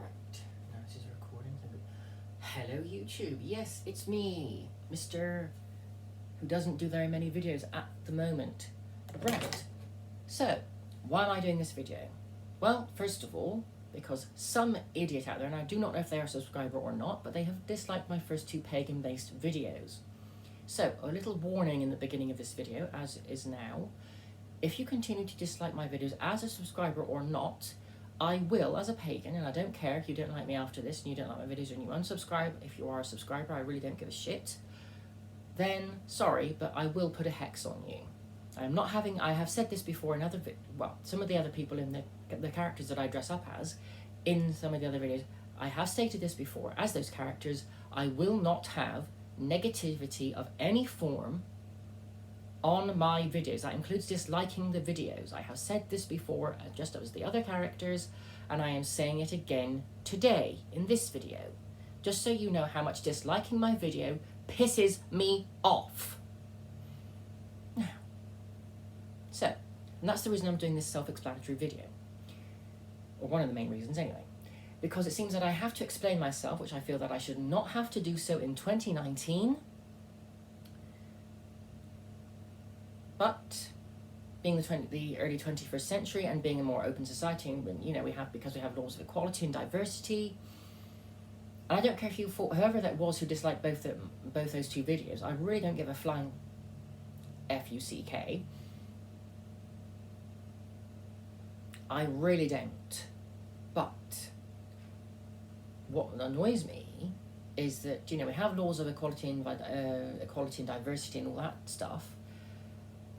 Right, now this is recording. Hello YouTube, yes, it's me, Mr. who doesn't do very many videos at the moment. Right, so, why am I doing this video? Well, first of all, because some idiot out there, and I do not know if they are a subscriber or not, but they have disliked my first two pagan-based videos. So, a little warning in the beginning of this video, as is now. If you continue to dislike my videos as a subscriber or not, I will, as a pagan, and I don't care if you don't like me after this and you don't like my videos and you unsubscribe. If you are a subscriber, I really don't give a shit. Then, sorry, but I will put a hex on you. I have said this before in other, some of the other people in the characters that I dress up as, in some of the other videos, I have stated this before, as those characters, I will not have negativity of any form on my videos. That includes disliking the videos. I have said this before, just as the other characters, and I am saying it again today in this video, just so you know how much disliking my video pisses me off. Now, so, and that's the reason I'm doing this self-explanatory video, or one of the main reasons anyway, because it seems that I have to explain myself, which I feel that I should not have to do so in 2019. But being the early 21st century and being a more open society, and because we have laws of equality and diversity, and I don't care if you fought whoever that was who disliked both those two videos. I really don't give a flying F-U-C-K. I really don't. But what annoys me is that we have laws of equality and diversity and all that stuff.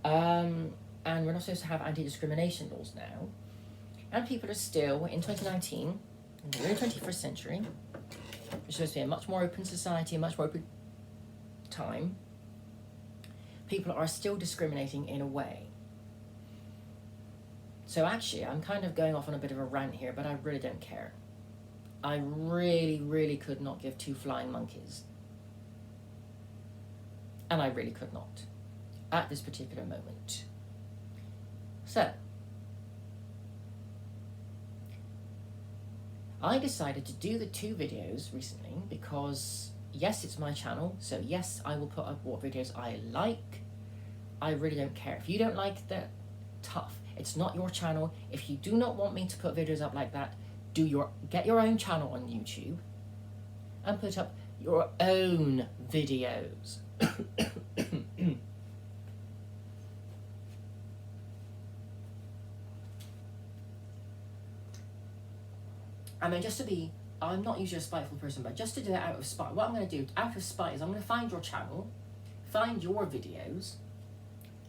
And we're not supposed to have anti-discrimination laws now. And people are still, in 2019, in the early 21st century, it's supposed to be a much more open society, a much more open time. People are still discriminating in a way. So actually, I'm kind of going off on a bit of a rant here, but I really don't care. I really, really could not give two flying monkeys. And I really could not at this particular moment. So, I decided to do the two videos recently because, yes, it's my channel, so yes, I will put up what videos I like. I really don't care. If you don't like that, tough. It's not your channel. If you do not want me to put videos up like that, get your own channel on YouTube and put up your own videos. I mean, I'm not usually a spiteful person, but just to do it out of spite, what I'm going to do out of spite is I'm going to find your channel, find your videos,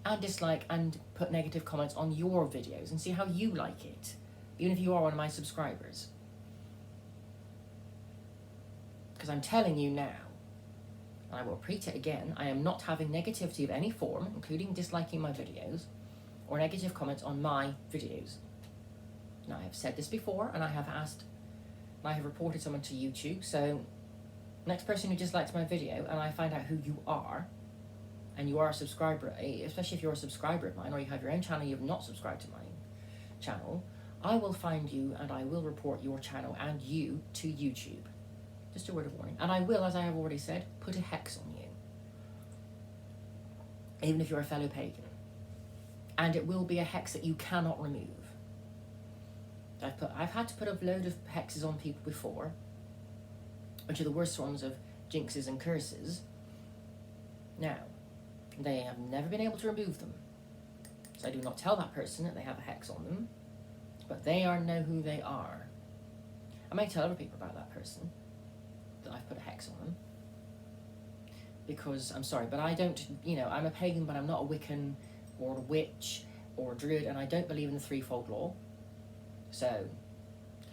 and dislike and put negative comments on your videos and see how you like it, even if you are one of my subscribers. Because I'm telling you now, and I will repeat it again, I am not having negativity of any form, including disliking my videos, or negative comments on my videos. Now, I have said this before, and I have reported someone to YouTube, so next person who dislikes my video, and I find out who you are, and you are a subscriber, especially if you're a subscriber of mine, or you have your own channel, you have not subscribed to my channel, I will find you, and I will report your channel and you to YouTube. Just a word of warning. And I will, as I have already said, put a hex on you. Even if you're a fellow pagan. And it will be a hex that you cannot remove. I've had to put a load of hexes on people before, which are the worst forms of jinxes and curses. Now, they have never been able to remove them. So I do not tell that person that they have a hex on them, but they know who they are. I may tell other people about that person, that I've put a hex on them. Because, I'm sorry, but I don't, I'm a pagan, but I'm not a Wiccan, or a witch, or a druid, and I don't believe in the threefold law. So,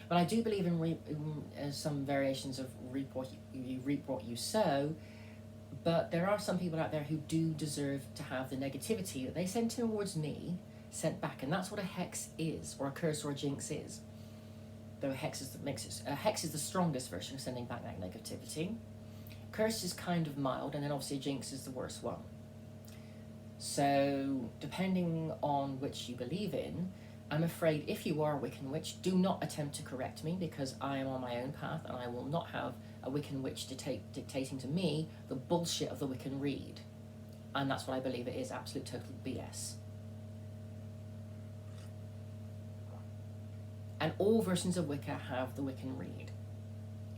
but I do believe in some variations of reap what you sow, but there are some people out there who do deserve to have the negativity that they send towards me sent back, and that's what a hex is, or a curse or a jinx is. Though a hex is the strongest version of sending back that negativity. Curse is kind of mild, and then obviously jinx is the worst one. So, depending on which you believe in, I'm afraid if you are a Wiccan witch, do not attempt to correct me, because I am on my own path and I will not have a Wiccan witch dictating to me the bullshit of the Wiccan Read. And that's what I believe it is, absolute total BS. And all versions of Wicca have the Wiccan Read.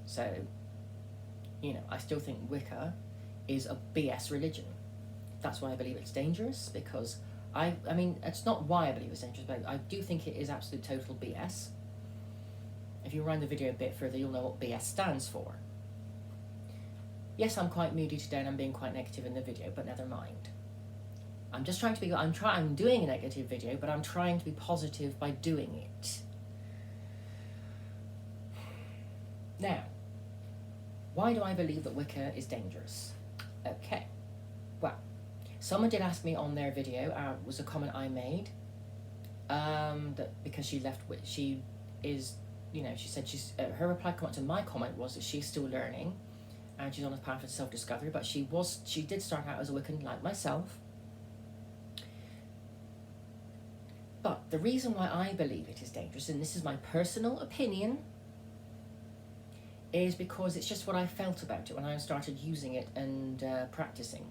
So, you know, I still think Wicca is a BS religion. That's why I believe it's dangerous, because I mean, it's not why I believe it's dangerous, but I do think it is absolute total BS. If you rewind the video a bit further, you'll know what BS stands for. Yes, I'm quite moody today and I'm being quite negative in the video, but never mind. I'm just trying to be, I'm doing a negative video, but I'm trying to be positive by doing it. Now, why do I believe that Wicca is dangerous? Okay, well, someone did ask me on their video, was a comment I made, that because she left, she is, you know, she said she's, her reply comment to my comment was that she's still learning and she's on a path of self-discovery, but she did start out as a Wiccan like myself. But the reason why I believe it is dangerous, and this is my personal opinion, is because it's just what I felt about it when I started using it and practicing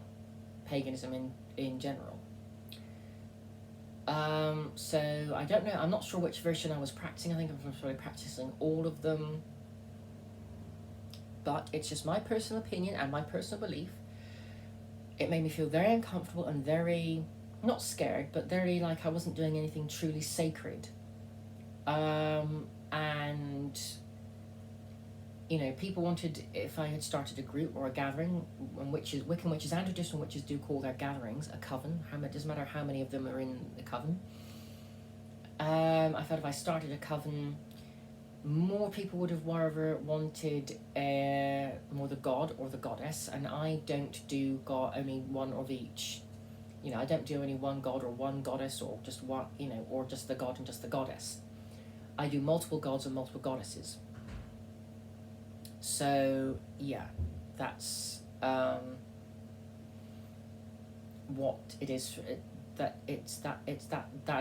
paganism in general. So I don't know, I'm not sure which version I was practicing. I think I'm probably practicing all of them. But it's just my personal opinion and my personal belief. It made me feel very uncomfortable and very, not scared, but very like I wasn't doing anything truly sacred. And, you know, people wanted, if I had started a group or a gathering, and witches, Wiccan witches and traditional witches do call their gatherings a coven. It doesn't matter how many of them are in the coven. I felt if I started a coven, more people would have wanted more the god or the goddess, and I don't do only one of each. You know, I don't do only one god or one goddess, or just one, you know, or just the god and just the goddess. I do multiple gods and multiple goddesses. So yeah, that's what it is. That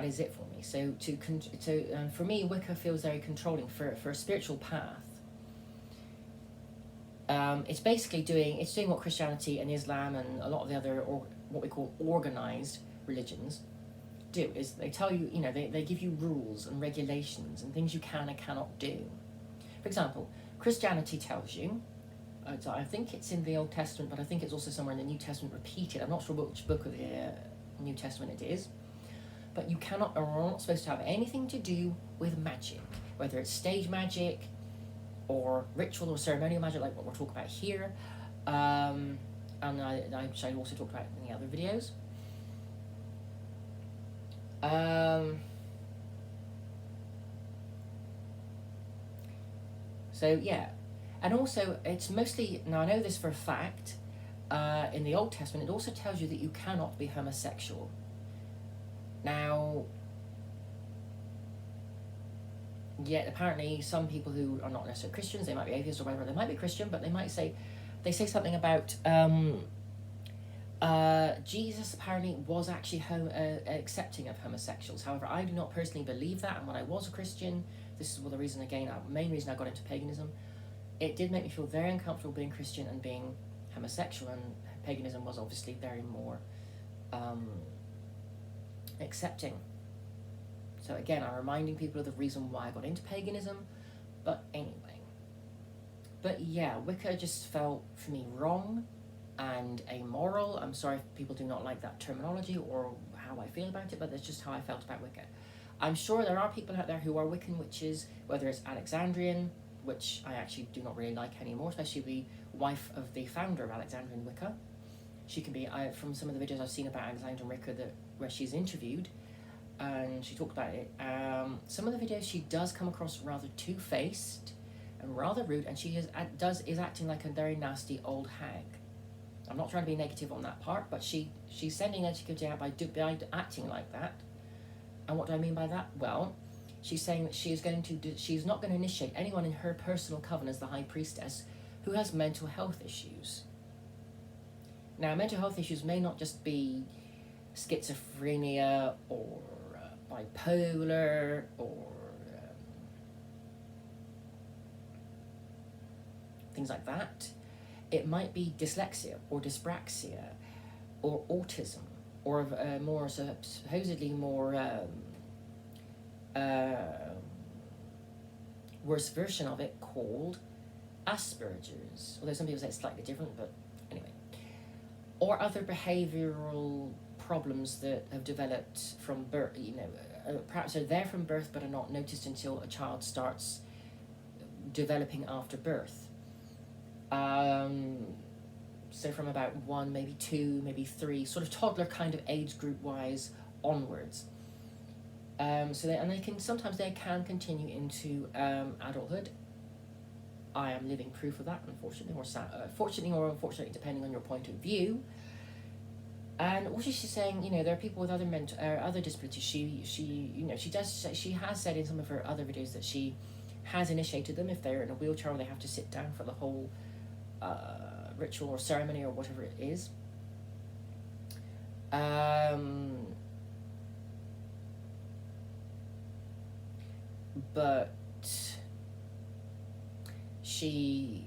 is it for me. So for me, Wicca feels very controlling for a spiritual path. It's basically doing what Christianity and Islam and a lot of the other, or what we call organized religions do, is they tell you, you know, they give you rules and regulations and things you can and cannot do. For example, Christianity tells you, I think it's in the Old Testament, but I think it's also somewhere in the New Testament repeated. I'm not sure which book of the New Testament it is, but you cannot, or are not supposed to have anything to do with magic, whether it's stage magic or ritual or ceremonial magic like what we're talking about here, and I also talked about in the other videos. So yeah, and also it's mostly, now I know this for a fact, in the Old Testament it also tells you that you cannot be homosexual. Now, yet apparently some people who are not necessarily Christians, they might be atheists or whatever, they might be Christian, but they say something about Jesus apparently was actually accepting of homosexuals. However, I do not personally believe that, and when I was a Christian, this is the reason, again, main reason I got into paganism, it did make me feel very uncomfortable being Christian and being homosexual, and paganism was obviously very more accepting. So again, I'm reminding people of the reason why I got into paganism, but anyway. But yeah, Wicca just felt, for me, wrong and amoral. I'm sorry if people do not like that terminology or how I feel about it, but that's just how I felt about Wicca. I'm sure there are people out there who are Wiccan witches, whether it's Alexandrian, which I actually do not really like anymore, especially the wife of the founder of Alexandrian Wicca. She can be, from some of the videos I've seen about Alexandrian Wicca where she's interviewed, and she talked about it, some of the videos she does come across rather two-faced and rather rude, and she is acting like a very nasty old hag. I'm not trying to be negative on that part, but she's sending negativity out by acting like that. And what do I mean by that? Well, she's saying that she's not going to initiate anyone in her personal coven as the high priestess who has mental health issues. Now, mental health issues may not just be schizophrenia or bipolar or things like that. It might be dyslexia or dyspraxia or autism or a more supposedly more worse version of it called Asperger's, although some people say it's slightly different, but anyway. Or other behavioural problems that have developed from birth, perhaps are there from birth but are not noticed until a child starts developing after birth. So from about 1, maybe 2, maybe 3, sort of toddler kind of age group wise onwards. They can sometimes continue into adulthood. I am living proof of that, unfortunately, fortunately or unfortunately, depending on your point of view. And also, she's saying, there are people with other other disabilities. She has said in some of her other videos that she has initiated them if they're in a wheelchair or they have to sit down for the whole ritual or ceremony or whatever it is. But she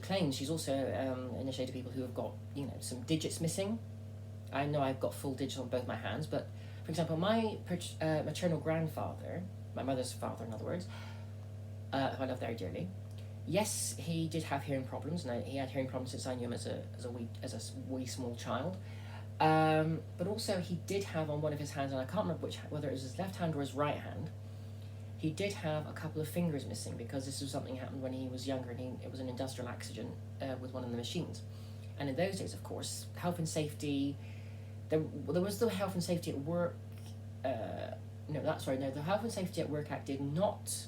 claims she's also initiated people who have got some digits missing. I know I've got full digits on both my hands, but for example, my maternal grandfather, my mother's father, in other words, who I love very dearly. Yes, he did have hearing problems, and he had hearing problems since I knew him as a wee small child. But also he did have on one of his hands, and I can't remember whether it was his left hand or his right hand, he did have a couple of fingers missing because this was something that happened when he was younger, and it was an industrial accident with one of the machines. And in those days, of course, health and safety, there was the Health and Safety at Work, the Health and Safety at Work Act did not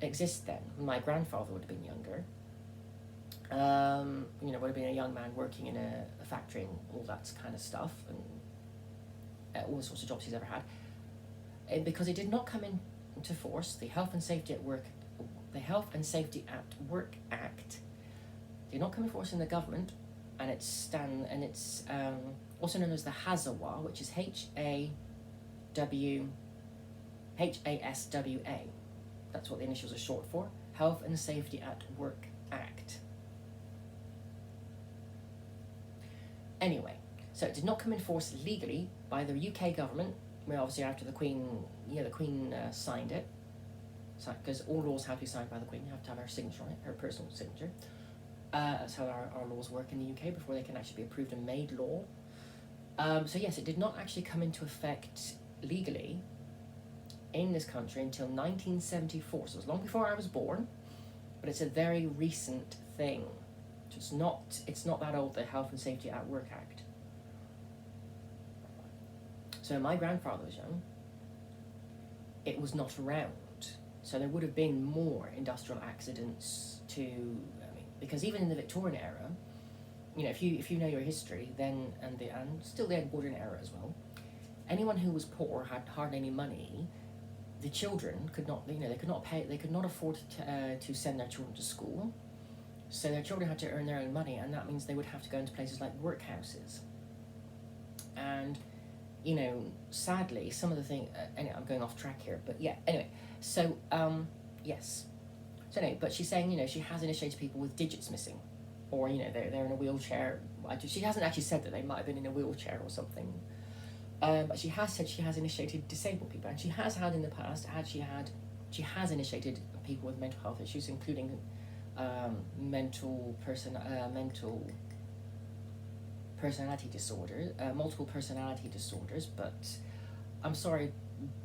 exist then. My grandfather would have been younger. Would have been a young man working in a factory and all that kind of stuff, and all sorts of jobs he's ever had. Because it did not come into force, the Health and Safety at Work Act did not come into force in the government, and it's also known as the HASWA, which is HASWA. That's what the initials are short for, Health and Safety at Work Act. Anyway, so it did not come in force legally by the UK government. Well, obviously after the Queen signed it, because all laws have to be signed by the Queen. You have to have her signature on it, her personal signature. That's how our laws work in the UK before they can actually be approved and made law. So yes, it did not actually come into effect legally in this country until 1974. So it was long before I was born, but it's a very recent thing. It's not that old, the Health and Safety at Work Act. So my grandfather was young. It was not around. So there would have been more industrial accidents because even in the Victorian era, if you know your history, then and still the Edwardian era as well, anyone who was poor, had hardly any money, the children could not afford to send their children to school. So their children had to earn their own money, and that means they would have to go into places like workhouses. And sadly, some of the things. Anyway, I'm going off track here, but yeah. Anyway, so yes. So anyway, but she's saying she has initiated people with digits missing, or they're in a wheelchair. She hasn't actually said that they might have been in a wheelchair or something, but she has said she has initiated disabled people, and she has had in the past. She has initiated people with mental health issues, including mental personality disorders, multiple personality disorders. But I'm sorry,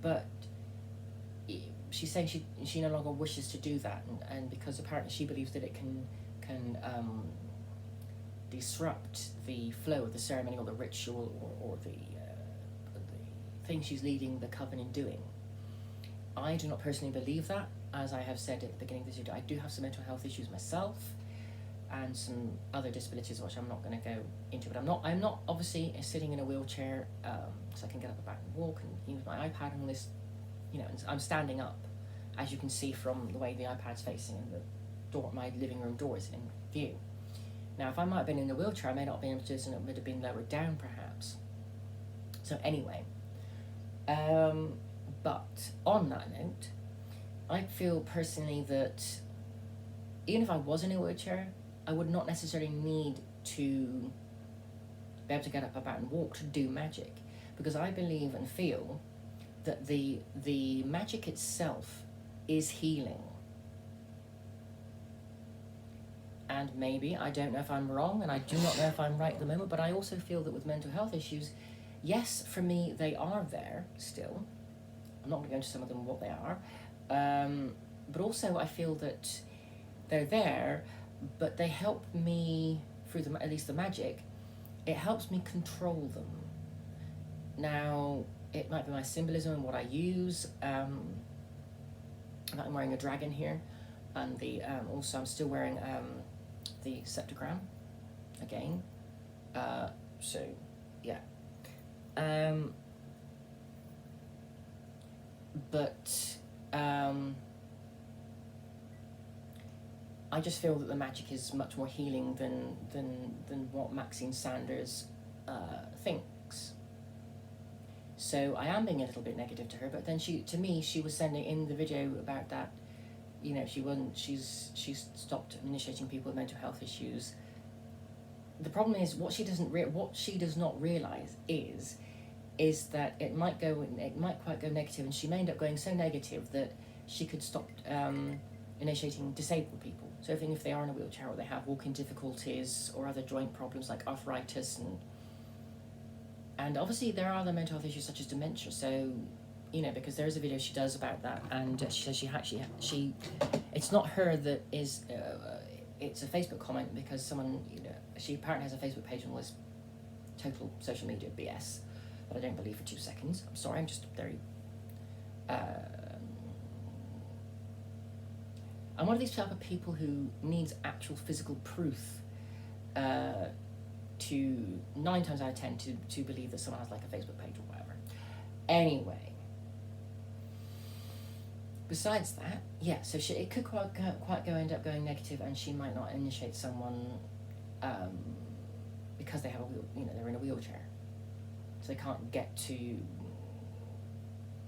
but she's saying she no longer wishes to do that, and because apparently she believes that it can disrupt the flow of the ceremony or the ritual or the thing she's leading the coven in doing. I do not personally believe that. As I have said at the beginning of this video, I do have some mental health issues myself, and some other disabilities which I'm not going to go into. But I'm not obviously sitting in a wheelchair, so I can get up and back and walk and use my iPad and all this. And I'm standing up, as you can see from the way the iPad's facing and the door, my living room door is in view. Now, if I might have been in a wheelchair, I may not have been able to do this, and it would have been lowered down perhaps. So anyway, but on that note, I feel personally that even if I was in a wheelchair, I would not necessarily need to be able to get up about and walk to do magic, because I believe and feel that the magic itself is healing. And maybe, I don't know if I'm wrong, and I do not know if I'm right at the moment, but I also feel that with mental health issues, yes, for me, they are there still. I'm not going to go into some of them, what they are. But also I feel that they're there, but they help me, through at least the magic, it helps me control them. Now, it might be my symbolism and what I use. I'm wearing a dragon here, and also I'm still wearing the septagram again. So yeah. But I just feel that the magic is much more healing than what Maxine Sanders thinks. So I am being a little bit negative to her, but then she was sending in the video about that, you know, she's stopped initiating people with mental health issues. The problem is what she does not realize is that it might quite go negative, and she may end up going so negative that she could stop initiating disabled people. So even if they are in a wheelchair or they have walking difficulties or other joint problems like arthritis and obviously there are other mental health issues such as dementia. So, you know, because there is a video she does about that, and she says she it's not her that is it's a Facebook comment, because someone, you know, she apparently has a Facebook page and was total social media BS, but I don't believe for 2 seconds. I'm sorry, I'm just very I'm one of these type of people who needs actual physical proof to 9 times out of 10 to believe that someone has like a Facebook page or whatever. Anyway, besides that, yeah, so it could quite end up going negative, and she might not initiate someone because they have they're in a wheelchair, so they can't get to,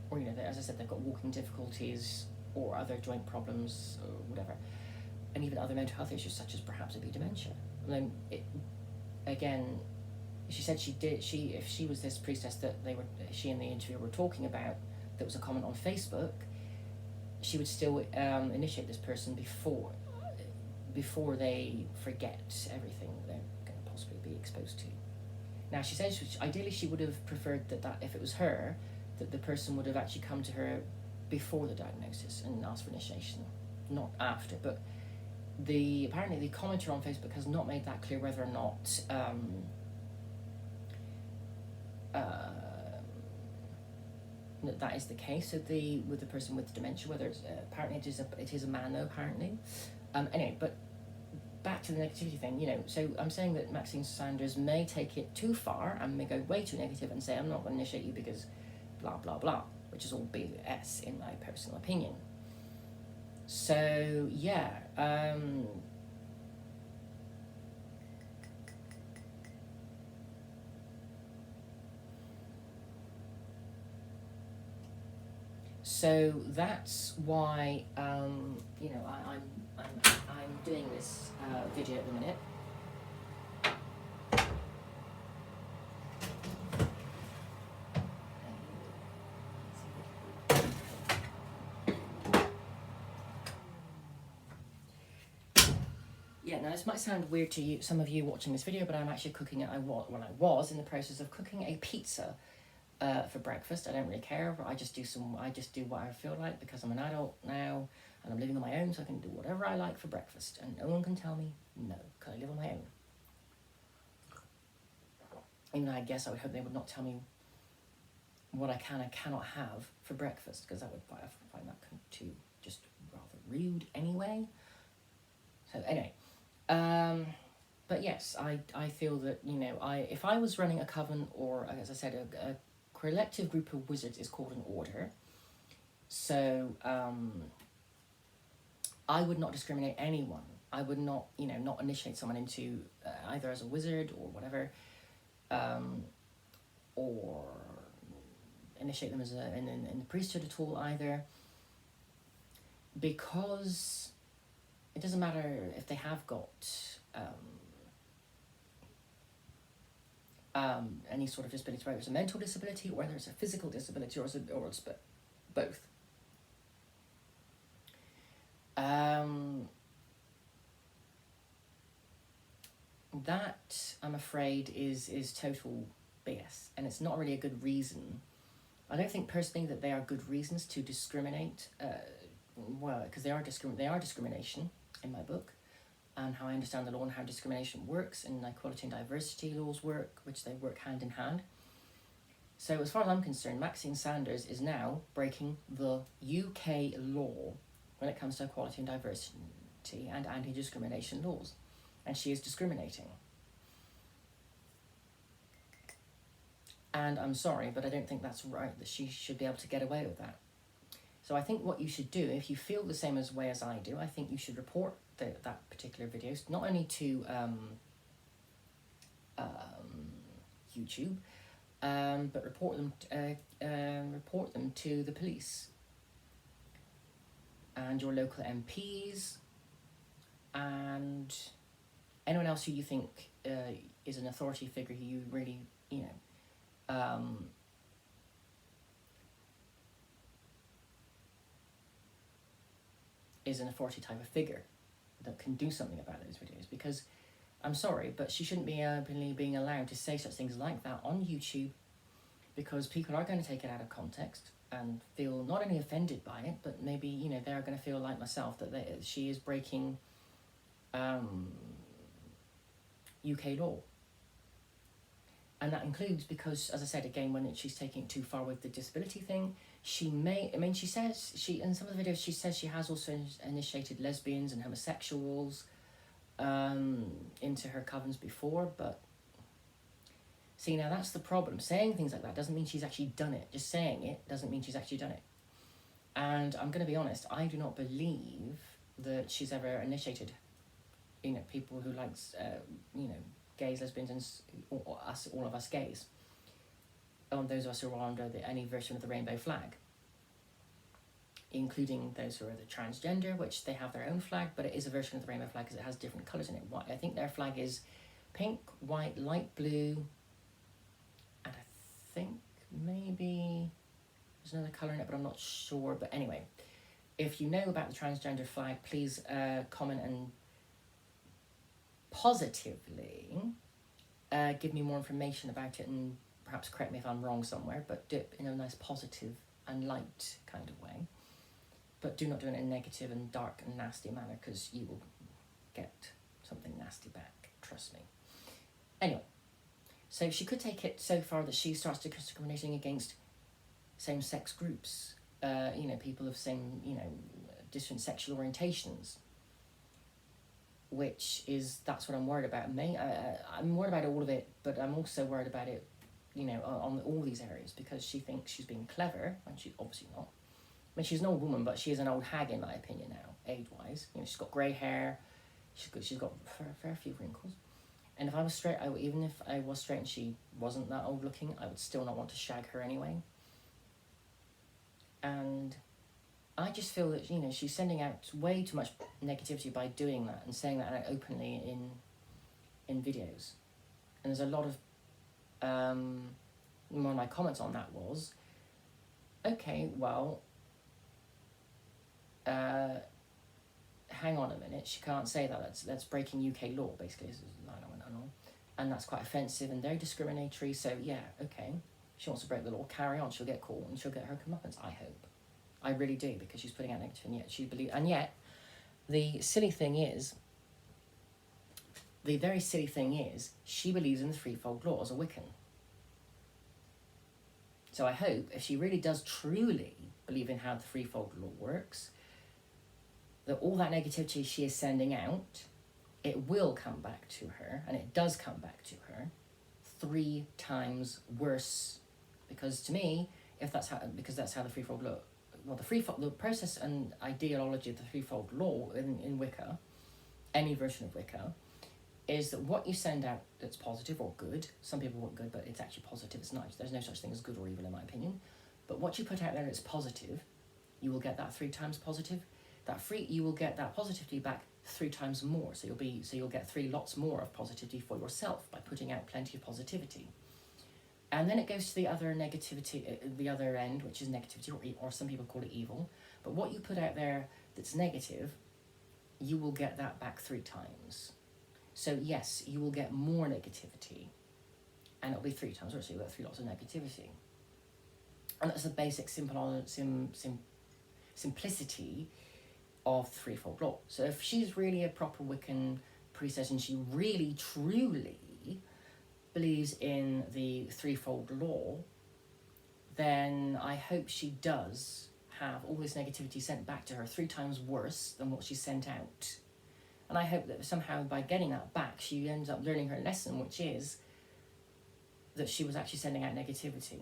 or as I said, they've got walking difficulties or other joint problems or whatever, and even other mental health issues such as perhaps it'd be dementia. Again, she said if she was this priestess that she and the interviewer were talking about, that was a comment on Facebook, she would still initiate this person before they forget everything they're going to possibly be exposed to. Now, she says ideally she would have preferred that if it was her, that the person would have actually come to her before the diagnosis and asked for initiation, not after. But apparently the commenter on Facebook has not made that clear whether or not that is the case with the person with dementia. Whether it's apparently it is a man though, apparently. Anyway, but back to the negativity thing. So I'm saying that Maxine Sanders may take it too far and may go way too negative and say, I'm not going to initiate you because blah blah blah, which is all BS in my personal opinion. So yeah, so that's why I'm doing this video at the minute. Yeah, now this might sound weird to you, some of you watching this video, but I'm actually cooking it. I was in the process of cooking a pizza for breakfast. I don't really care. I just do what I feel like, because I'm an adult now and I'm living on my own, so I can do whatever I like for breakfast, and no one can tell me no, because I live on my own. Even though I guess I would hope they would not tell me what I can and cannot have for breakfast, because I find that too just rather rude anyway. So anyway, but yes, I feel that, if I was running a coven, or as I said, a collective group of wizards is called an order. So I would not discriminate anyone. I would not, not initiate someone into either as a wizard or whatever, or initiate them as in the priesthood at all either, because it doesn't matter if they have got any sort of disability, whether it's a mental disability or whether it's a physical disability or it's both. That, I'm afraid, is total BS, and it's not really a good reason. I don't think personally that they are good reasons to discriminate. Well, because they are discrimination in my book, and how I understand the law and how discrimination works, and equality and diversity laws work, which they work hand in hand. So as far as I'm concerned, Maxine Sanders is now breaking the UK law when it comes to equality and diversity and anti-discrimination laws. And she is discriminating. And I'm sorry, but I don't think that's right, that she should be able to get away with that. So I think what you should do, if you feel the same way as I do, I think you should report that particular video, not only to YouTube, but report them to the police and your local MPs and anyone else who you think is an authority figure who you really, is an authority type of figure that can do something about those videos. Because I'm sorry, but she shouldn't be openly being allowed to say such things like that on YouTube, because people are going to take it out of context and feel not only offended by it, but maybe, they're going to feel like myself, that she is breaking UK law. And that includes because, as I said again, when she's taking it too far with the disability thing, she says, in some of the videos, she says she has also initiated lesbians and homosexuals into her covens before, but see, now that's the problem. Saying things like that doesn't mean she's actually done it. Just saying it doesn't mean she's actually done it. And I'm going to be honest, I do not believe that she's ever initiated, people who likes, gays, lesbians, and all of us gays. Those of us who are under any version of the rainbow flag, including those who are the transgender, which they have their own flag, but it is a version of the rainbow flag because it has different colours in it. I think their flag is pink, white, light blue, and I think maybe there's another colour in it, but I'm not sure. But anyway, if you know about the transgender flag, please comment and positively give me more information about it, and perhaps correct me if I'm wrong somewhere, but do it in a nice positive and light kind of way. But do not do it in a negative and dark and nasty manner, because you will get something nasty back, trust me. Anyway, so she could take it so far that she starts discriminating against same-sex groups, people of same, different sexual orientations, that's what I'm worried about. I'm worried about all of it, but I'm also worried about it, on all these areas, because she thinks she's being clever, and she's obviously not. I mean, she's an old woman, but she is an old hag in my opinion now, age-wise. She's got grey hair, she's got a fair few wrinkles. And if I was straight, even if I was straight and she wasn't that old looking, I would still not want to shag her anyway. And I just feel that, she's sending out way too much negativity by doing that and saying that openly in videos. And there's a lot of, one of my comments on that was, okay, well, hang on a minute, she can't say that, that's breaking UK law, basically, and that's quite offensive and very discriminatory, so yeah, okay, she wants to break the law, carry on, she'll get caught and she'll get her comeuppance, I hope. I really do, because she's putting out negative, and yet the very silly thing is, she believes in the threefold law as a Wiccan. So I hope, if she really does truly believe in how the threefold law works, that all that negativity she is sending out, it will come back to her, and it does come back to her 3 times worse. Because to me, that's how the threefold law, the process and ideology of the threefold law in Wicca, any version of Wicca, is that what you send out that's positive or good, some people want good, but it's actually positive, it's nice, there's no such thing as good or evil in my opinion, But what you put out there that's positive, you will get that 3 times positive. You will get that positivity back 3 times more. So you'll get 3 lots more of positivity for yourself by putting out plenty of positivity. And then it goes to the other negativity, the other end, which is negativity, or some people call it evil. But what you put out there that's negative, you will get that back 3 times. So yes, you will get more negativity, and it'll be 3 times worse. So you'll get 3 lots of negativity. And that's the basic simplicity of threefold law. So if she's really a proper Wiccan priestess and she really truly believes in the threefold law, then I hope she does have all this negativity sent back to her 3 times worse than what she sent out. And I hope that somehow by getting that back, she ends up learning her lesson, which is that she was actually sending out negativity.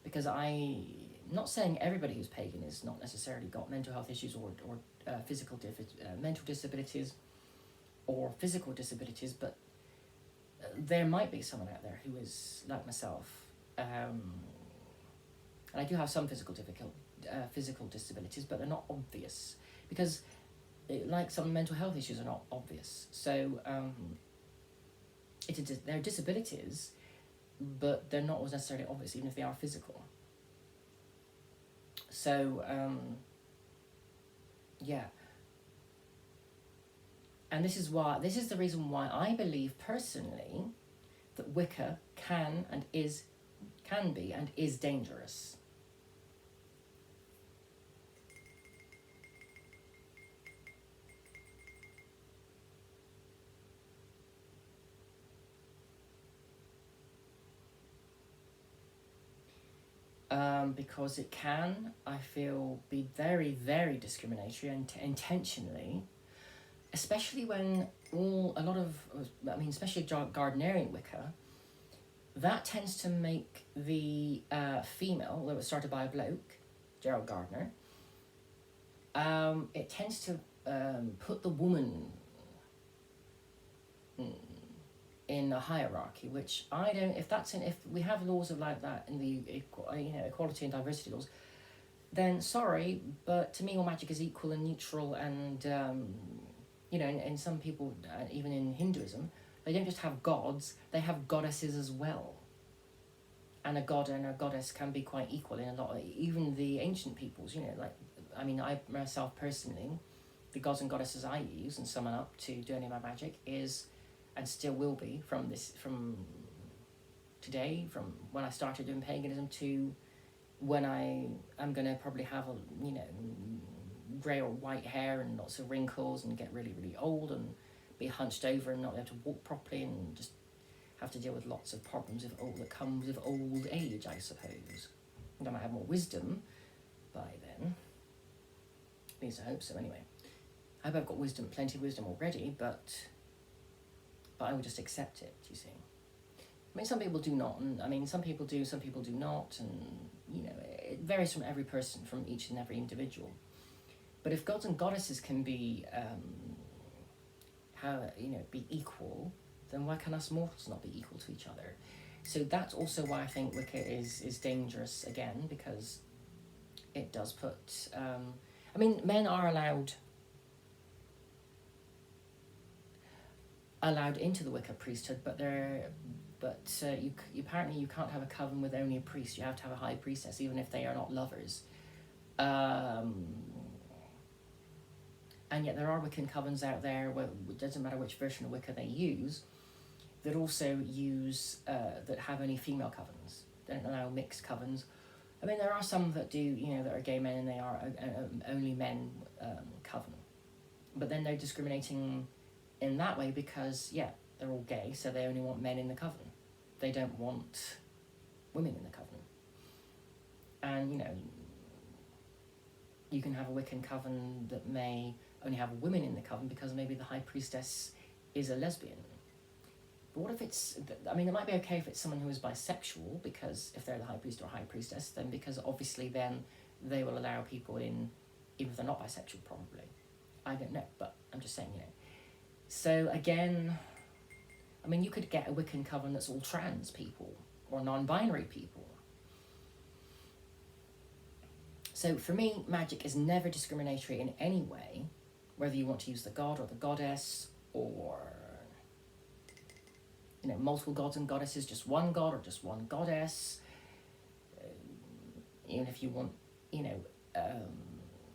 Because I'm not saying everybody who's pagan is not necessarily got mental health issues or mental disabilities or physical disabilities, but there might be someone out there who is like myself. And I do have some physical disabilities, but they're not obvious. Because like some mental health issues are not obvious. So they're disabilities, but they're not always necessarily obvious, even if they are physical. So, yeah. And this is the reason why I believe personally that Wicca can be and is dangerous. Because it can, I feel, be very, very discriminatory and intentionally, especially when especially Gardnerian Wicca, that tends to make the female, that was started by a bloke, Gerald Gardner, it tends to put the woman in a hierarchy, which I don't. If we have laws of like that in the equality and diversity laws, then sorry, but to me all magic is equal and neutral, and and some people, even in Hinduism, they don't just have gods; they have goddesses as well. And a god and a goddess can be quite equal in a lot. Even the ancient peoples, I myself personally, the gods and goddesses I use and summon up to do any of my magic is, and still will be, from today, from when I started doing paganism to when I'm going to probably have grey or white hair and lots of wrinkles and get really, really old and be hunched over and not be able to walk properly and just have to deal with lots of problems that comes with old age, I suppose. And I might have more wisdom by then. At least I hope so, anyway. I hope I've got plenty of wisdom already, but I would just accept it, you see. Some people do not, and some people do, some people do not, and it varies from every person, from each and every individual. But if gods and goddesses can be be equal, then why can us mortals not be equal to each other? So that's also why I think Wicca is dangerous again, because it does put men are allowed into the Wicca priesthood, but apparently you can't have a coven with only a priest. You have to have a high priestess, even if they are not lovers. And yet there are Wiccan covens out there, where it doesn't matter which version of Wicca they use, that also use that have only female covens. They don't allow mixed covens. There are some that do, that are gay men and they are only men coven. But then they're discriminating in that way because, they're all gay, so they only want men in the coven. They don't want women in the coven. And, you can have a Wiccan coven that may only have women in the coven because maybe the high priestess is a lesbian. But what if it might be okay if it's someone who is bisexual, because if they're the high priest or high priestess, then because obviously then they will allow people in, even if they're not bisexual, probably. I don't know, but I'm just saying, So again, you could get a Wiccan coven that's all trans people or non-binary people. So for me, magic is never discriminatory in any way, whether you want to use the god or the goddess, or multiple gods and goddesses, just one god or just one goddess. Even if you want, even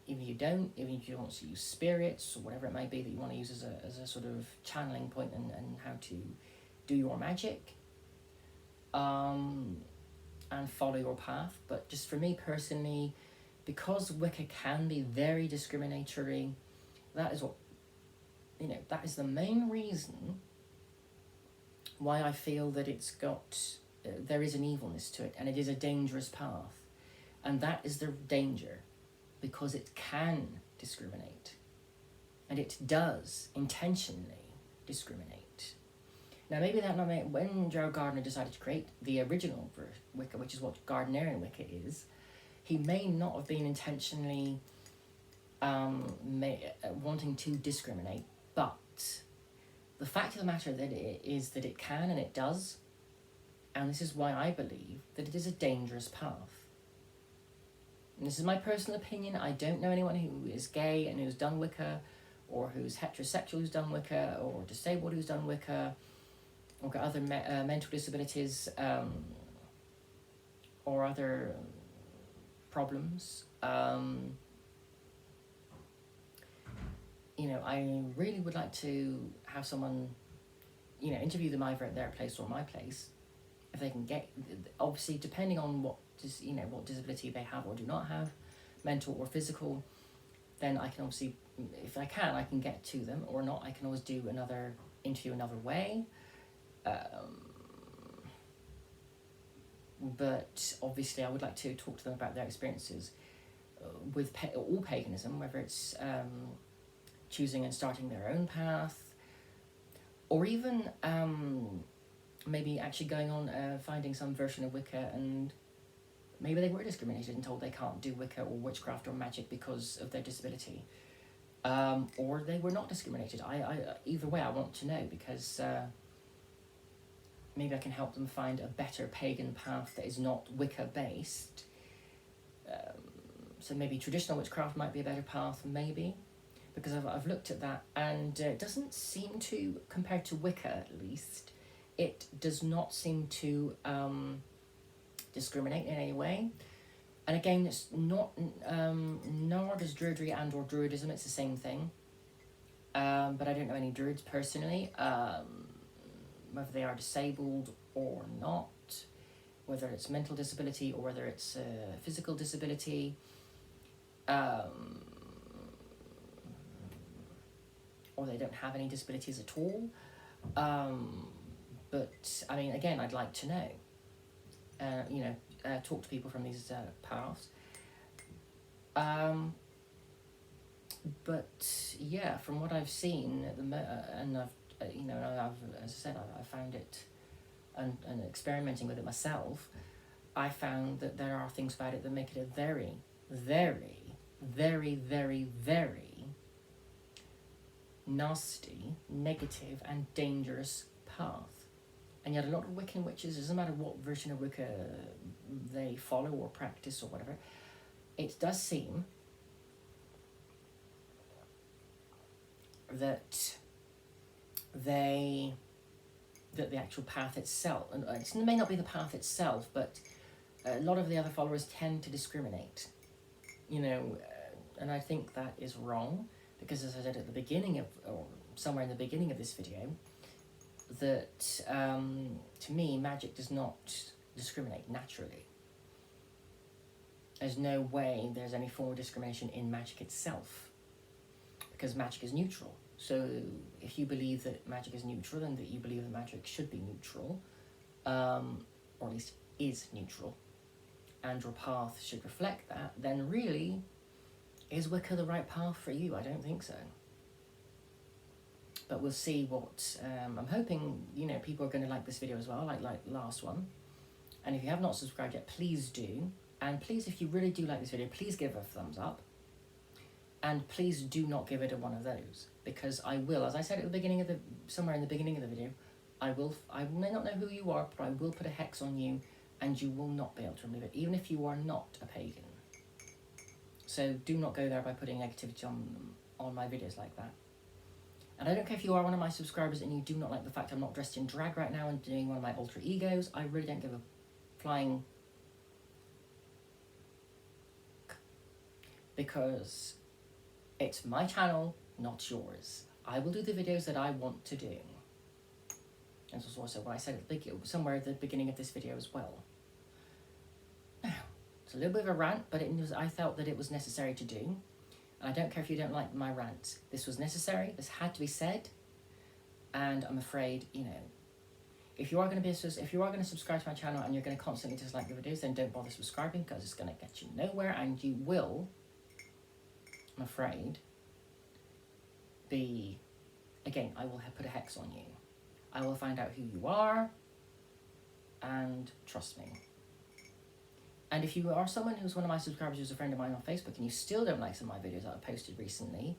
if you don't, even if you want to use spirits or whatever it may be that you want to use as a sort of channeling point and how to do your magic, and follow your path. But just for me personally, because Wicca can be very discriminatory, that is what, that is the main reason why I feel that it's got, there is an evilness to it, and it is a dangerous path. And that is the danger, because it can discriminate. And it does intentionally discriminate. Now, maybe that not made, when Gerald Gardner decided to create the original Wicca, which is what Gardnerian Wicca is, he may not have been intentionally wanting to discriminate, but the fact of the matter is that it can and it does, and this is why I believe that it is a dangerous path. And this is my personal opinion. I don't know anyone who is gay and who's done Wicca, or who's heterosexual who's done Wicca, or disabled who's done Wicca, or got other mental disabilities, or other problems. I really would like to have someone, interview them either at their place or my place, if they can get, obviously depending on what disability they have or do not have, mental or physical, then I can obviously, if I can get to them, or not, I can always do another interview another way. But obviously I would like to talk to them about their experiences with all paganism, whether it's choosing and starting their own path, or even maybe actually going on finding some version of Wicca, and maybe they were discriminated and told they can't do Wicca or witchcraft or magic because of their disability, or they were not discriminated. I either way I want to know, because maybe I can help them find a better pagan path that is not Wicca based. So maybe traditional witchcraft might be a better path, maybe, because I've looked at that, and it doesn't seem to, compared to Wicca at least, it does not seem to discriminate in any way. And again, it's not, nor does Druidry and or Druidism, it's the same thing. But I don't know any Druids personally, whether they are disabled or not, whether it's mental disability or whether it's physical disability, or they don't have any disabilities at all. But I mean, again, I'd like to know. Talk to people from these paths. But yeah, from what I've seen, and I've as I said, I found it, and experimenting with it myself, I found that there are things about it that make it a very, very, very, very, very nasty, negative, and dangerous path. And yet a lot of Wiccan witches, it doesn't matter what version of Wicca they follow or practice or whatever, it does seem that the actual path itself, and it may not be the path itself, but a lot of the other followers tend to discriminate, and I think that is wrong, because as I said at the beginning of, or somewhere in the beginning of this video, that to me, magic does not discriminate naturally. There's no way there's any form of discrimination in magic itself, because magic is neutral. So if you believe that magic is neutral, and that you believe that magic should be neutral, or at least is neutral, and your path should reflect that, then really, is Wicca the right path for you? I don't think so. But we'll see what, I'm hoping, people are going to like this video as well, like last one. And if you have not subscribed yet, please do. And please, if you really do like this video, please give it a thumbs up. And please do not give it a one of those, because I will, as I said at the beginning of somewhere in the beginning of the video, I may not know who you are, but I will put a hex on you, and you will not be able to remove it, even if you are not a pagan. So do not go there by putting negativity on my videos like that. And I don't care if you are one of my subscribers and you do not like the fact I'm not dressed in drag right now and doing one of my alter egos. I really don't give a flying... because it's my channel, not yours. I will do the videos that I want to do. And this was also what I said at the somewhere at the beginning of this video as well. Now, it's a little bit of a rant, but I felt that it was necessary to do. And I don't care if you don't like my rant. This was necessary. This had to be said. And I'm afraid, you know, if you are going to subscribe to my channel and you're going to constantly dislike the videos, then don't bother subscribing, because it's going to get you nowhere, and you will, I'm afraid, again, I will put a hex on you. I will find out who you are, and trust me. And if you are someone who's one of my subscribers who's a friend of mine on Facebook and you still don't like some of my videos that I've posted recently,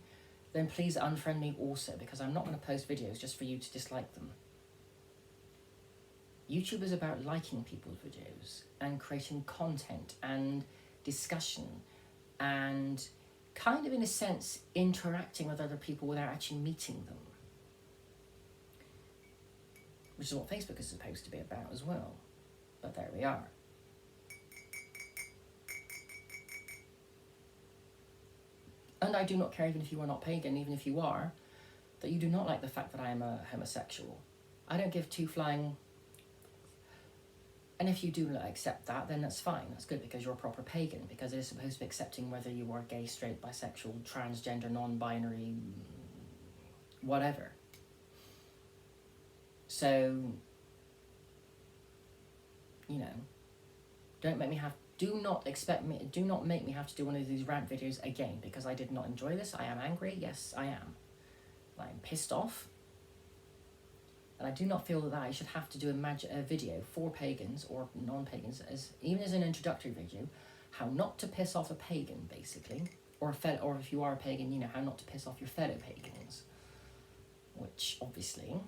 then please unfriend me also, because I'm not going to post videos just for you to dislike them. YouTube is about liking people's videos and creating content and discussion and kind of, in a sense, interacting with other people without actually meeting them. Which is what Facebook is supposed to be about as well. But there we are. And I do not care, even if you are not pagan, even if you are, that you do not like the fact that I am a homosexual. I don't give two flying... And if you do accept that, then that's fine. That's good, because you're a proper pagan, because it is supposed to be accepting whether you are gay, straight, bisexual, transgender, non-binary, whatever. So, you know, do not make me have to do one of these rant videos again, because I did not enjoy this. I am angry. Yes, I am. I'm pissed off. And I do not feel that I should have to do a video for pagans or non-pagans, even as an introductory video, how not to piss off a pagan, basically. Or if you are a pagan, you know, how not to piss off your fellow pagans. Which, obviously...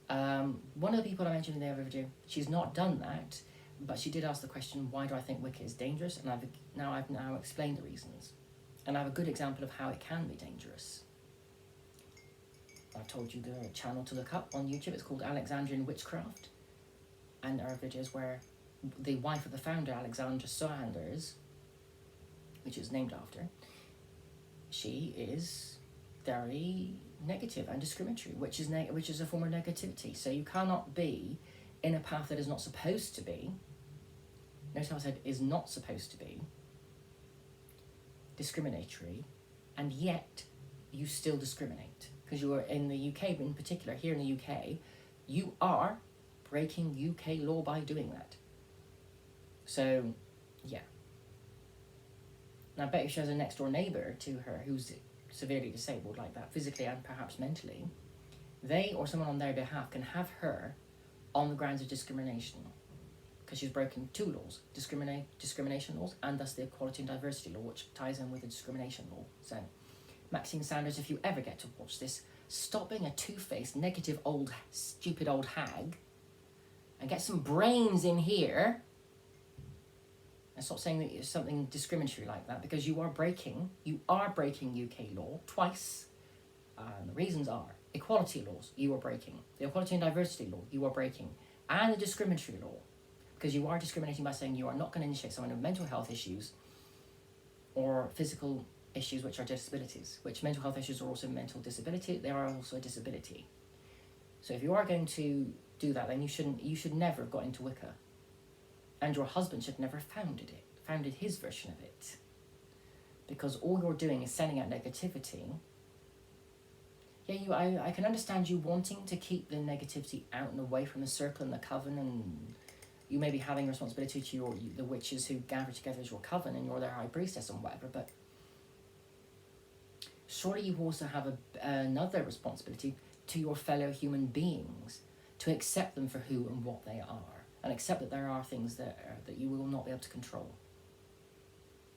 one of the people I mentioned in the other video, she's not done that, but she did ask the question, why do I think Wicca is dangerous? And I've now explained the reasons. And I have a good example of how it can be dangerous. I've told you the channel to look up on YouTube. It's called Alexandrian Witchcraft. And there are videos where the wife of the founder, Alexandra Sanders, which is named after, she is very negative and discriminatory, which is a form of negativity. So you cannot be in a path that is not supposed to be. Notice how I said is not supposed to be discriminatory, and yet you still discriminate, because you are in the UK, in particular here in the UK, you are breaking UK law by doing that. So yeah, and I bet if she has a next door neighbour to her who's severely disabled like that, physically and perhaps mentally, they or someone on their behalf can have her on the grounds of discrimination, because she's broken two laws, discrimination laws, and thus the equality and diversity law, which ties in with the discrimination law. So Maxine Sanders, if you ever get to watch this, stop being a two-faced, negative, stupid old hag, and get some brains in here, and stop saying that it's something discriminatory like that, because you are breaking UK law twice. The reasons are equality laws, you are breaking. The equality and diversity law, you are breaking. And the discriminatory law, because you are discriminating by saying you are not going to initiate someone with mental health issues or physical issues, which are disabilities, which mental health issues are also mental disability, they are also a disability. So if you are going to do that, then you should never have got into Wicca. And your husband should never have founded his version of it. Because all you're doing is sending out negativity. Yeah, I can understand you wanting to keep the negativity out and away from the circle and the coven, and you may be having responsibility to the witches who gather together as your coven, and you're their high priestess and whatever, but surely you also have another responsibility to your fellow human beings, to accept them for who and what they are, and accept that there are things that you will not be able to control.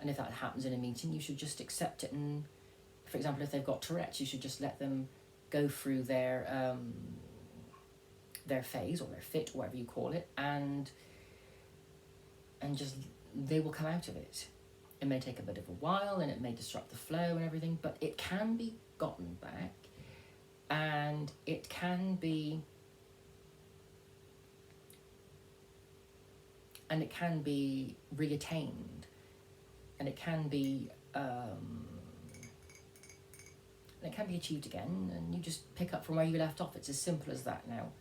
And if that happens in a meeting, you should just accept it. And, for example, if they've got Tourette's, you should just let them go through their phase or their fit, whatever you call it, and just they will come out of it. It may take a bit of a while and it may disrupt the flow and everything, but it can be gotten back, and it can be reattained, and it can be achieved again, and you just pick up from where you left off. It's as simple as that. Now,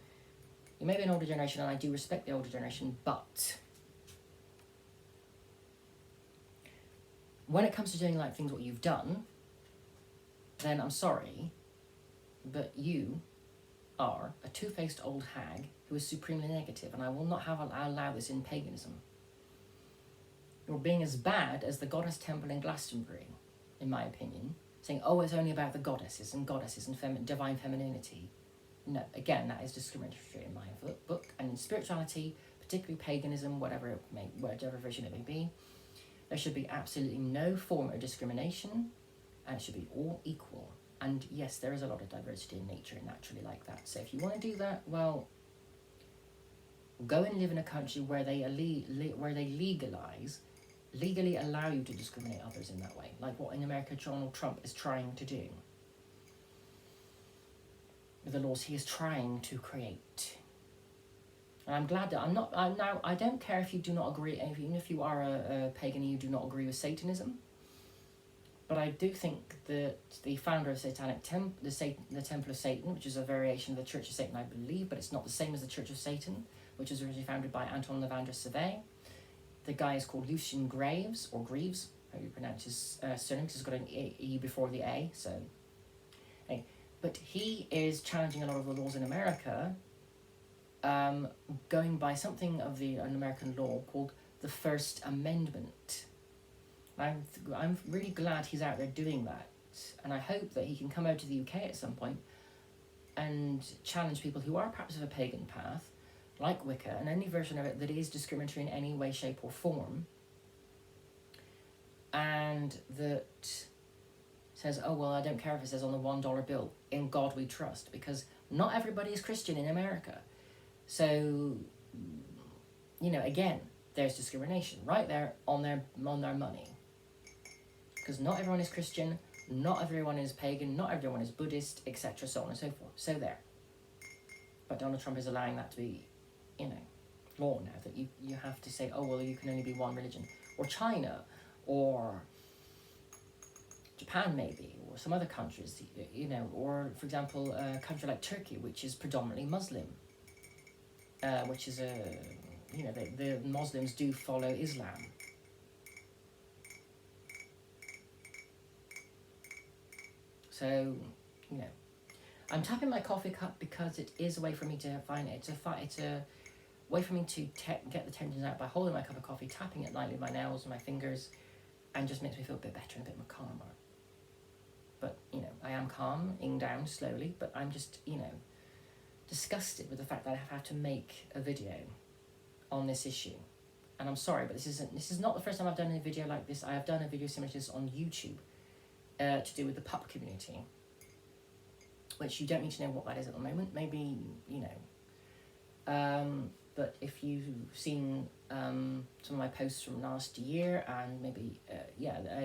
you may be an older generation, and I do respect the older generation, but when it comes to doing like things what you've done, then I'm sorry, but you are a two-faced old hag who is supremely negative, and I will not allow this in paganism. You're being as bad as the goddess temple in Glastonbury, in my opinion, saying, oh, it's only about the goddesses and divine femininity. No, again, that is discriminatory in my book, and in spirituality, particularly paganism, whatever version it may be, there should be absolutely no form of discrimination, and it should be all equal. And yes, there is a lot of diversity in nature, naturally like that. So if you want to do that, well, go and live in a country where they legally allow you to discriminate others in that way, like what in America Donald Trump is trying to do with the laws he is trying to create. And I'm glad that I don't care if you do not agree, even if you are a pagan and you do not agree with Satanism, but I do think that the founder of the Temple of Satan, which is a variation of the Church of Satan, I believe, but it's not the same as the Church of Satan, which was originally founded by Anton Lavandre Sauvé. The guy is called Lucian Greaves, or Greaves, how you pronounce his surname, because he's got an E before the A, so... Anyway, but he is challenging a lot of the laws in America, going by something of an American law called the First Amendment. I'm really glad he's out there doing that, and I hope that he can come over to the UK at some point and challenge people who are perhaps of a pagan path, like Wicca, and any version of it that is discriminatory in any way, shape or form, and that says, oh, well, I don't care if it says on the $1 bill, in God we trust, because not everybody is Christian in America. So, again, there's discrimination right there on their money. Because not everyone is Christian, not everyone is pagan, not everyone is Buddhist, etc., so on and so forth. So there. But Donald Trump is allowing that to be, law now, that you have to say, oh, well, you can only be one religion. Or China, or Japan maybe, or some other countries, or, for example, a country like Turkey, which is predominantly Muslim, which is the Muslims do follow Islam. So, I'm tapping my coffee cup because it is a way for me to find it. It's a way for me to get the tensions out by holding my cup of coffee, tapping it lightly with my nails and my fingers, and just makes me feel a bit better and a bit more calmer. But, I am calming down slowly, but I'm just, disgusted with the fact that I have had to make a video on this issue. And I'm sorry, but this is not the first time I've done a video like this. I have done a video similar to this on YouTube to do with the pup community, which you don't need to know what that is at the moment. Maybe, but if you've seen some of my posts from last year, and maybe,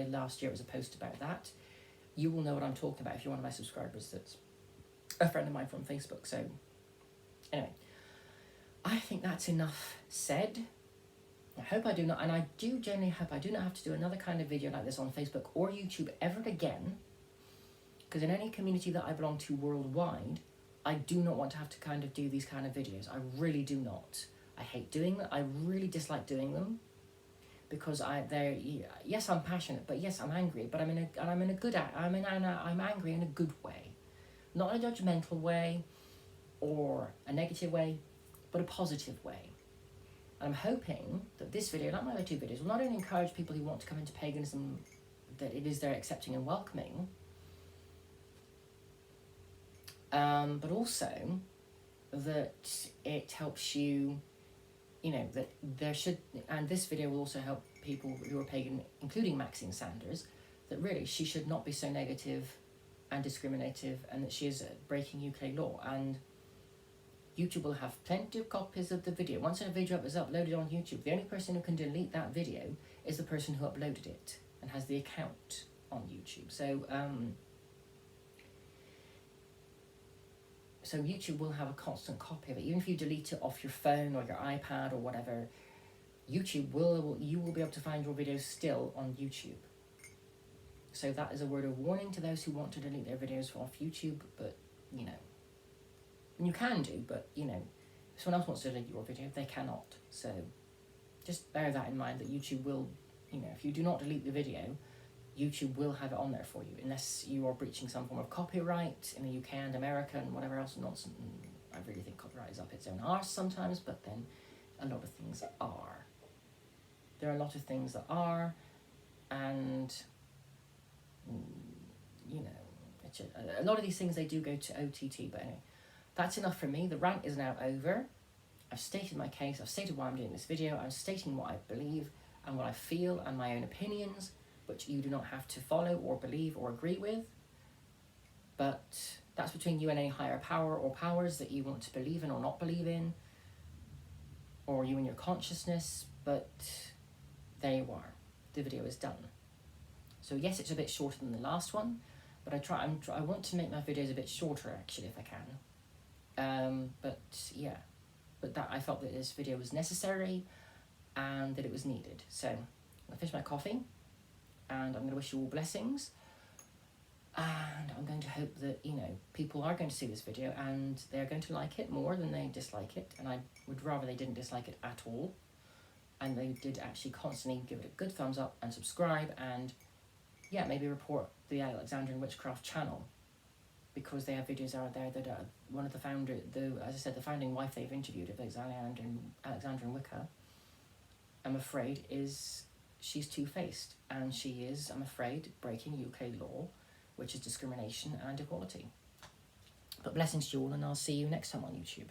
last year was a post about that, you will know what I'm talking about if you're one of my subscribers that's a friend of mine from Facebook. So, anyway, I think that's enough said. I hope I do not, and I do generally hope I do not have to do another kind of video like this on Facebook or YouTube ever again, because in any community that I belong to worldwide, I do not want to have to kind of do these kind of videos. I really do not. I hate doing them. I really dislike doing them, because yes, I'm passionate, but yes, I'm angry, but I'm angry in a good way, not in a judgmental way or a negative way, but a positive way. I'm hoping that this video, like my other two videos, will not only encourage people who want to come into paganism, that it is there accepting and welcoming, but also that it helps you, that there should, and this video will also help people who are pagan, including Maxine Sanders, that really she should not be so negative and discriminative, and that she is breaking UK law. And YouTube will have plenty of copies of the video. Once a video is uploaded on YouTube, the only person who can delete that video is the person who uploaded it. and has the account on YouTube. So YouTube will have a constant copy of it. Even if you delete it off your phone or your iPad or whatever, you will be able to find your videos still on YouTube. So that is a word of warning to those who want to delete their videos off YouTube, but, you know, you can do, but, you know, if someone else wants to delete your video, they cannot. So just bear that in mind, that YouTube will, you know, if you do not delete the video, YouTube will have it on there for you, unless you are breaching some form of copyright in the UK and America and whatever else nonsense. I really think copyright is up its own arse sometimes, but then a lot of things are. There are a lot of things that are, and, you know, a lot of these things, they do go to OTT, but anyway, that's enough for me. The rant is now over. I've stated my case, I've stated why I'm doing this video, I'm stating what I believe and what I feel and my own opinions, which you do not have to follow or believe or agree with. But that's between you and any higher power or powers that you want to believe in or not believe in, or you and your consciousness, but there you are. The video is done. So yes, it's a bit shorter than the last one, but I want to make my videos a bit shorter actually if I can. But yeah, but that I felt that this video was necessary and that it was needed. So I'm gonna finish my coffee, and I'm going to wish you all blessings, and I'm going to hope that, you know, people are going to see this video and they're going to like it more than they dislike it, and I would rather they didn't dislike it at all, and they did actually constantly give it a good thumbs up and subscribe, and yeah, maybe report the Alexandrian Witchcraft channel, because they have videos out there that are one of the founder, as I said, the founding wife they've interviewed of Alexandrian Wicca, I'm afraid she's two-faced, and she is, I'm afraid, breaking UK law, which is discrimination and equality. But blessings to you all, and I'll see you next time on YouTube.